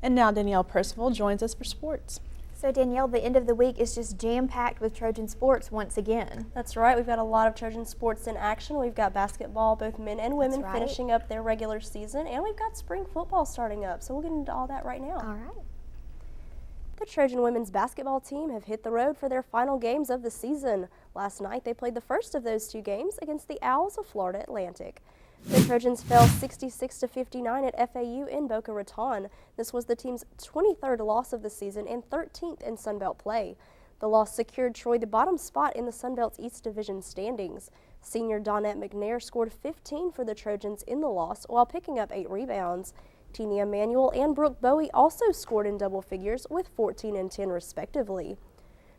And now Danielle Percival joins us for sports. So Danielle, the end of the week is just jam-packed with Trojan sports once again. That's right. We've got a lot of Trojan sports in action. We've got basketball, both men and women, finishing up their regular season, and we've got spring football starting up. So we'll get into all that right now. All right. The Trojan women's basketball team have hit the road for their final games of the season. Last night, they played the first of those two games against the Owls of Florida Atlantic. The Trojans fell 66-59 at FAU in Boca Raton. This was the team's 23rd loss of the season and 13th in Sunbelt play. The loss secured Troy the bottom spot in the Sunbelt's East Division standings. Senior Dawnette McNair scored 15 for the Trojans in the loss while picking up 8 rebounds. Tenia Manuel and Brooke Bowie also scored in double figures with 14 and 10 respectively.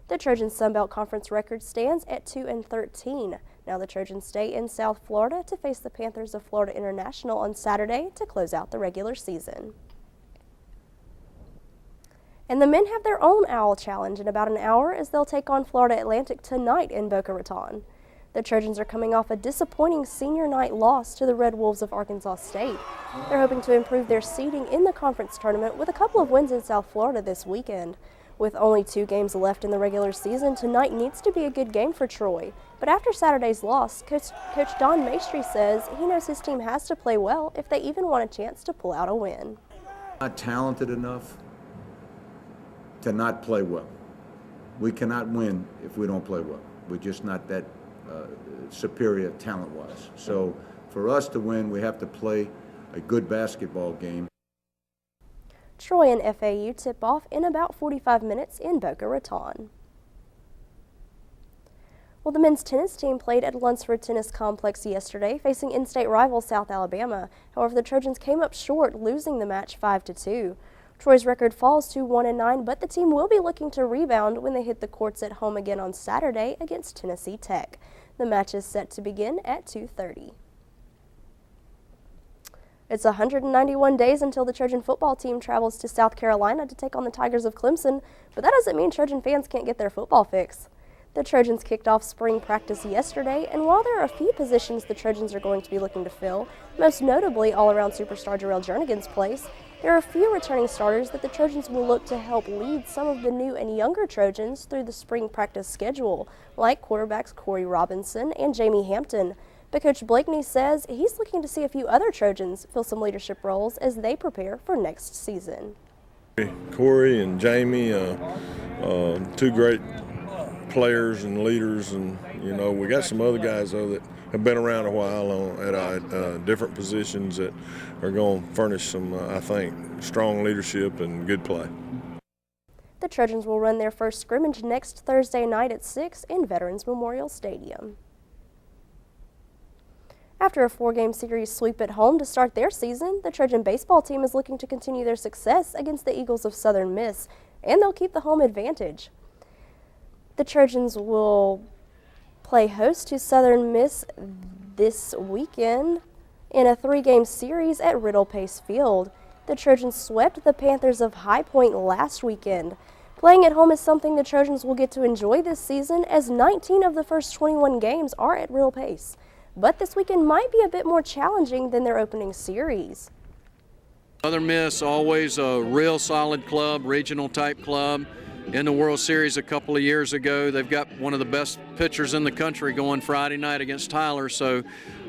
The Trojan Sunbelt Conference record stands at 2-13. Now the Trojans stay in South Florida to face the Panthers of Florida International on Saturday to close out the regular season. And the men have their own Owl Challenge in about an hour as they'll take on Florida Atlantic tonight in Boca Raton. The Trojans are coming off a disappointing senior night loss to the Red Wolves of Arkansas State. They're hoping to improve their seeding in the conference tournament with a couple of wins in South Florida this weekend. With only 2 games left in the regular season, tonight needs to be a good game for Troy. But after Saturday's loss, Coach Don Maestri says he knows his team has to play well if they even want a chance to pull out a win. Not talented enough to not play well. We cannot win if we don't play well. We're just not that superior talent-wise. So for us to win, we have to play a good basketball game. Troy and FAU tip off in about 45 minutes in Boca Raton. Well, the men's tennis team played at Lunsford Tennis Complex yesterday, facing in-state rival South Alabama. However, the Trojans came up short, losing the match 5-2. Troy's record falls to 1-9, but the team will be looking to rebound when they hit the courts at home again on Saturday against Tennessee Tech. The match is set to begin at 2:30. It's 191 days until the Trojan football team travels to South Carolina to take on the Tigers of Clemson, but that doesn't mean Trojan fans can't get their football fix. The Trojans kicked off spring practice yesterday, and while there are a few positions the Trojans are going to be looking to fill, most notably all-around superstar Jarrell Jernigan's place, there are a few returning starters that the Trojans will look to help lead some of the new and younger Trojans through the spring practice schedule, like quarterbacks Corey Robinson and Jamie Hampton. But Coach Blakeney says he's looking to see a few other Trojans fill some leadership roles as they prepare for next season. Corey and Jamie, 2 great players and leaders, and we got some other guys though that have been around a while at different positions that are going to furnish some, I think, strong leadership and good play. The Trojans will run their first scrimmage next Thursday night at 6 in Veterans Memorial Stadium. After a 4-game series sweep at home to start their season, the Trojan baseball team is looking to continue their success against the Eagles of Southern Miss, and they'll keep the home advantage. The Trojans will play host to Southern Miss this weekend in a 3-game series at Riddle Pace Field. The Trojans swept the Panthers of High Point last weekend. Playing at home is something the Trojans will get to enjoy this season, as 19 of the first 21 games are at Riddle Pace. But this weekend might be a bit more challenging than their opening series. Southern Miss, always a real solid club, regional type club. In the World Series a couple of years ago, they've got one of the best pitchers in the country going Friday night against Tyler, so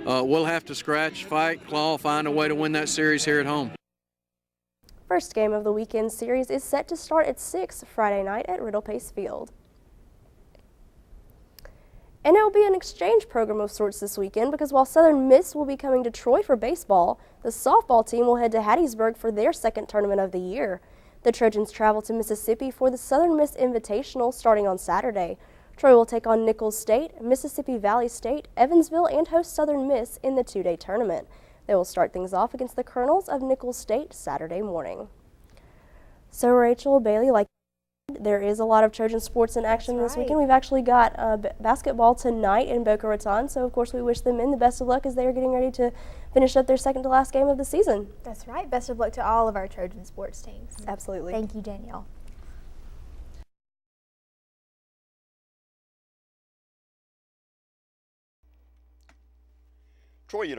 we'll have to scratch, fight, claw, find a way to win that series here at home. First game of the weekend series is set to start at 6 Friday night at Riddle Pace Field. And it will be an exchange program of sorts this weekend, because while Southern Miss will be coming to Troy for baseball, the softball team will head to Hattiesburg for their second tournament of the year. The Trojans travel to Mississippi for the Southern Miss Invitational starting on Saturday. Troy will take on Nichols State, Mississippi Valley State, Evansville, and host Southern Miss in the 2-day tournament. They will start things off against the Colonels of Nichols State Saturday morning. So Rachel, Bailey, there is a lot of Trojan sports in action this weekend. We've actually got basketball tonight in Boca Raton, so of course we wish the men the best of luck as they are getting ready to finish up their second to last game of the season. That's right. Best of luck to all of our Trojan sports teams. Absolutely. Thank you, Danielle. Troy University